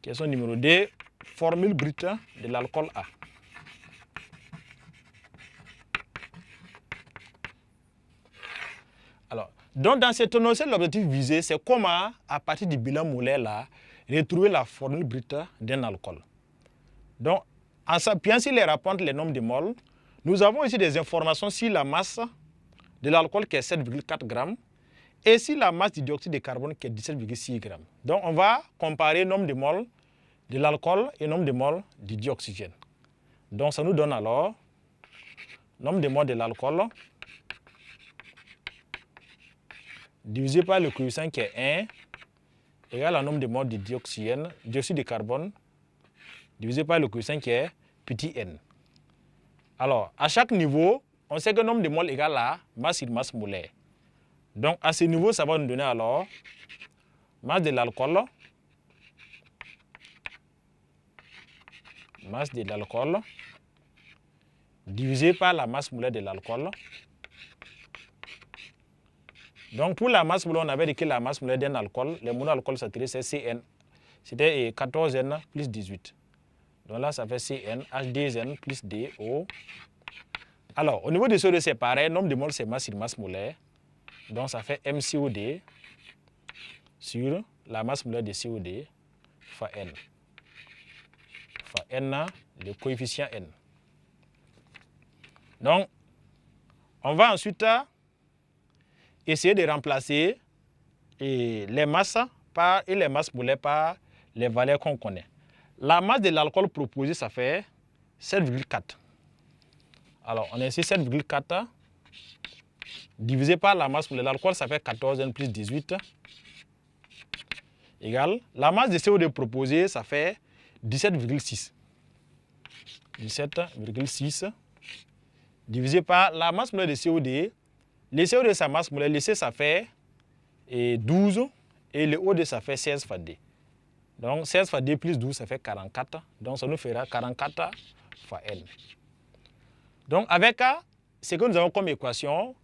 Question numéro 2, formule brute de l'alcool A. Alors, donc dans cette notion, l'objectif visé, c'est comment, à partir du bilan molaire là, retrouver la formule brute d'un alcool. Donc, en s'appuyant sur les rapports, les nombres de moles, nous avons ici des informations sur la masse de l'alcool qui est 7,4 grammes et sur la masse du dioxyde de carbone qui est 17,6 grammes. Donc, on va comparer le nombre de moles de l'alcool et le nombre de moles du dioxygène. Donc, ça nous donne alors le nombre de moles de l'alcool divisé par le coefficient qui est 1 égale au nombre de moles de dioxygène, dioxyde de carbone, divisé par le coefficient qui est petit n. Alors, à chaque niveau, on sait que le nombre de moles égale à masse sur masse molaire. Donc, à ce niveau, ça va nous donner alors masse de l'alcool divisé par la masse molaire de l'alcool. Donc, pour la masse molaire, on avait dit que la masse molaire d'un alcool, les monoalcools saturés, c'est CN. C'était 14N plus 18. Donc là, ça fait CN, H2N plus DO. Alors, au niveau du CO2, c'est pareil. Nombre de moles, c'est masse sur masse molaire. Donc, ça fait MCOD sur la masse molaire de COD fois N. Fois N, le coefficient N. Donc, on va ensuite essayer de remplacer les masses et les masses molaires par les valeurs qu'on connaît. La masse de l'alcool proposée, ça fait 7,4. Alors, on a ici 7,4 divisé par la masse molaire de l'alcool, ça fait 14N plus 18 égale. La masse de CO2 proposée, ça fait 17,6. 17,6 divisé par la masse molaire de CO2. Le CO2 de sa masse molaire, le C, ça fait 12 et le O2, ça fait 16 fois D. Donc, 16 fois D plus 12, ça fait 44. Donc, ça nous fera 44 fois N. Donc, avec ce que nous avons comme équation,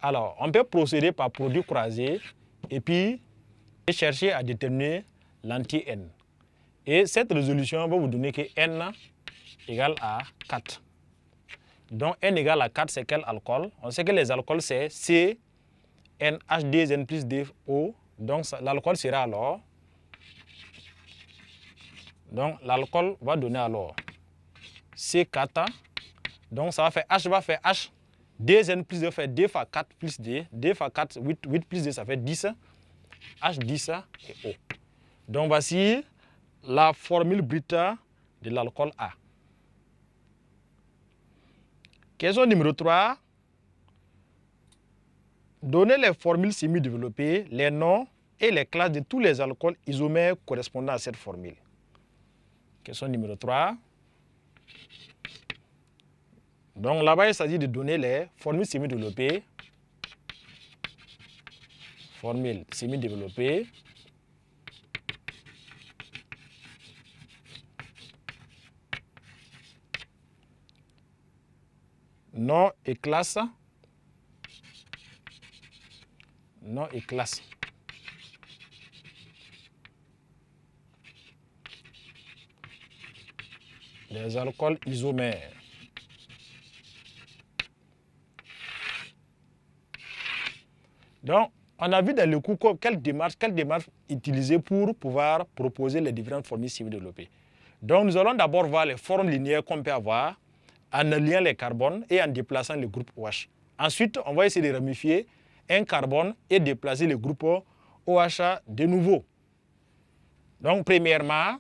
alors, on peut procéder par produit croisé et puis chercher à déterminer l'anti-N. Et cette résolution va vous donner que N égale à 4. Donc, N égale à 4, c'est quel alcool? On sait que les alcools, c'est CNH2N plus DO. Donc, l'alcool sera alors... Donc, l'alcool va donner alors C4. Donc, ça va faire H va faire H. 2N plus 2 fait D fois 4 plus D. D fois 4, 8 plus D, ça fait 10. H10 et O. Donc, voici la formule brute de l'alcool A. Question numéro 3. Donnez les formules semi-développées, les noms et les classes de tous les alcools isomères correspondant à cette formule. Question numéro 3. Donc là-bas, il s'agit de donner les formules semi-développées. Formules semi-développées. Nom et classe. Nom et classe. Les alcools isomères. Donc, on a vu dans le cours quelle démarche utiliser pour pouvoir proposer les différentes formules semi-développées. Donc, nous allons d'abord voir les formes linéaires qu'on peut avoir en alliant les carbones et en déplaçant le groupe OH. Ensuite, on va essayer de ramifier un carbone et déplacer le groupe OH de nouveau. Donc, premièrement,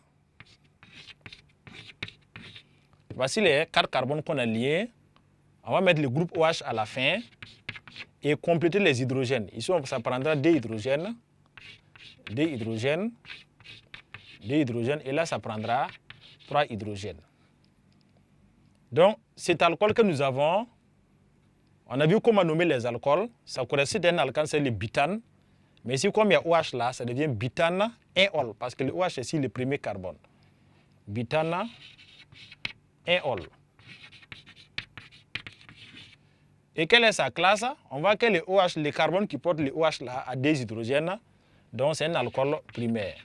voici les 4 carbones qu'on a liés. On va mettre le groupe OH à la fin et compléter les hydrogènes. Ici, ça prendra 2 hydrogènes, 2 hydrogènes, 2 hydrogènes, et là, ça prendra 3 hydrogènes. Donc, cet alcool que nous avons, on a vu comment nommer les alcools. Ça correspond à un alcool, c'est le butane. Mais ici, comme il y a OH là, ça devient butane 1-ol, parce que le OH est ici le premier carbone. Butane 1-ol. Et quelle est sa classe? On voit que le OH, le carbone qui porte le OH là, a 2 hydrogènes. Donc, c'est un alcool primaire.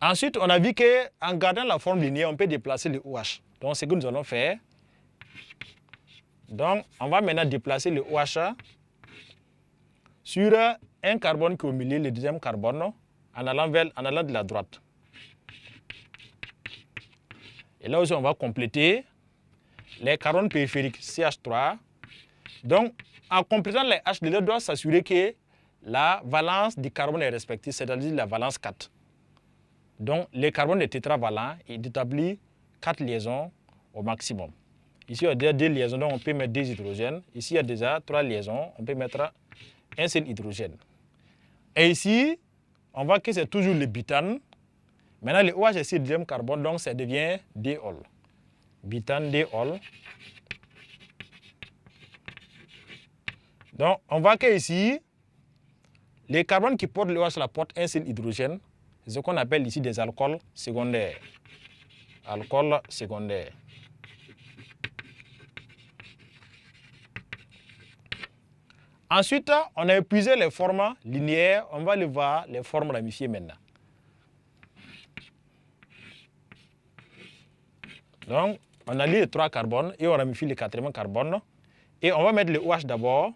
Ensuite, on a vu qu'en gardant la forme linéaire, on peut déplacer le OH. Donc, c'est ce que nous allons faire. Donc, on va maintenant déplacer le OH sur un carbone qui est au milieu, le deuxième carbone, en allant de la droite. Et là aussi, on va compléter les carbones périphériques CH3. Donc, en complétant les H, on doit s'assurer que la valence du carbone est respectée, c'est-à-dire la valence 4. Donc, le carbone est tétravalent, il établit 4 liaisons au maximum. Ici, il y a déjà 2 liaisons, donc on peut mettre 2 hydrogènes. Ici, il y a déjà 3 liaisons, on peut mettre un seul hydrogène. Et ici, on voit que c'est toujours le butane. Maintenant, le OH est le deuxième carbone, donc ça devient déol. Butane, déol. Donc, on voit qu'ici, les carbones qui portent le OH portent un seul hydrogène. C'est ce qu'on appelle ici des alcools secondaires. Alcools secondaires. Ensuite, on a épuisé les formes linéaires. On va aller voir les formes ramifiées maintenant. Donc, on a les 3 carbones et on ramifie le 4e carbone. Et on va mettre le OH d'abord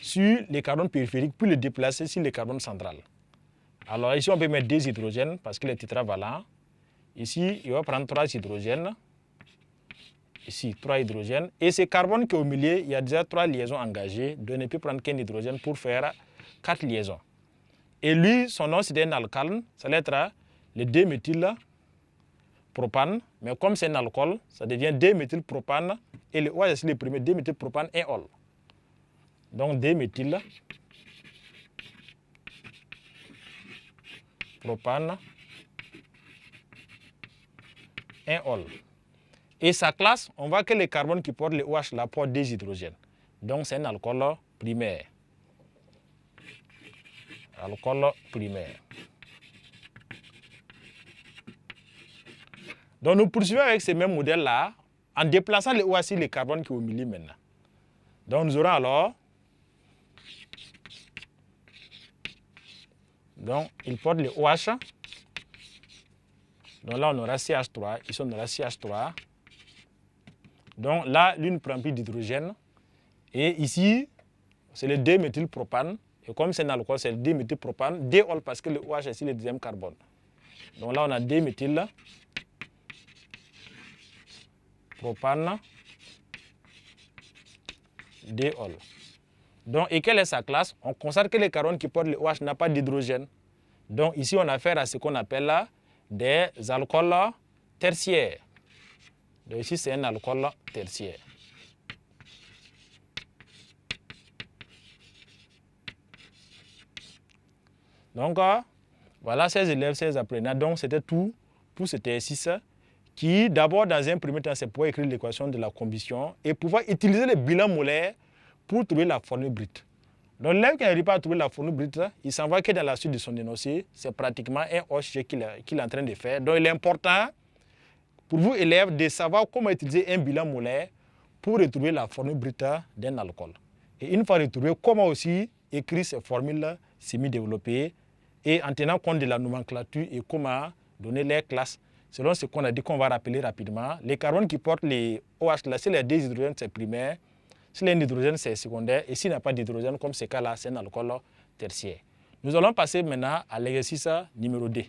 sur les carbones périphériques, puis le déplacer sur les carbones centrales. Alors ici, on peut mettre 2 hydrogènes parce qu'il est tétravalent. Ici, il va prendre 3 hydrogènes. Ici, 3 hydrogènes. Et ce carbone qui est au milieu, il y a déjà 3 liaisons engagées. Donc, on ne peut prendre qu'un hydrogène pour faire 4 liaisons. Et lui, son nom, c'est un alcane. Ça va être le 2-méthylpropane. Mais comme c'est un alcool, ça devient 2-méthylpropane. Et le OH, c'est le premier 2-méthylpropane 1-ol. Donc, 2-méthylpropane 1-ol. Et sa classe, on voit que les carbones qui portent le OH là portent 2 hydrogènes. Donc, c'est un alcool primaire. Alcool primaire. Donc, nous poursuivons avec ce même modèle-là en déplaçant le OH sur les carbones qui sont au milieu maintenant. Donc, nous aurons alors. Donc, il porte le OH. Donc là, on aura CH3. Ici, on aura CH3. Donc là, lui ne prend plus d'hydrogène. Et ici, c'est le 2-méthylpropane. Et comme c'est un alcool, c'est le 2-méthylpropane. Déol parce que le OH est ici le deuxième carbone. Donc là, on a 2-méthylpropane. Déol. Donc, et quelle est sa classe? On constate que les carbones qui portent le OH n'ont pas d'hydrogène. Donc ici, on a affaire à ce qu'on appelle là des alcools tertiaires. Donc ici, c'est un alcool tertiaire. Donc, voilà 16 élèves, 16 apprenants. Donc, c'était tout pour cet exercice qui, d'abord, dans un premier temps, c'est pour écrire l'équation de la combustion et pouvoir utiliser le bilan molaire pour trouver la formule brute. Donc, l'élève qui n'arrive pas à trouver la formule brute, il s'en va que dans la suite de son énoncé. C'est pratiquement un hors-sujet qu'il est en train de faire. Donc, il est important pour vous, élèves, de savoir comment utiliser un bilan molaire pour retrouver la formule brute d'un alcool. Et une fois retrouvé, comment aussi écrire ces formules semi-développées et en tenant compte de la nomenclature et comment donner les classes. Selon ce qu'on a dit qu'on va rappeler rapidement, les carbones qui portent les OH, là, c'est les 2 hydrogènes, c'est primaire. Si l'un hydrogène, c'est secondaire. Et s'il n'y a pas d'hydrogène, comme ce cas-là, c'est un alcool tertiaire. Nous allons passer maintenant à l'exercice numéro 2.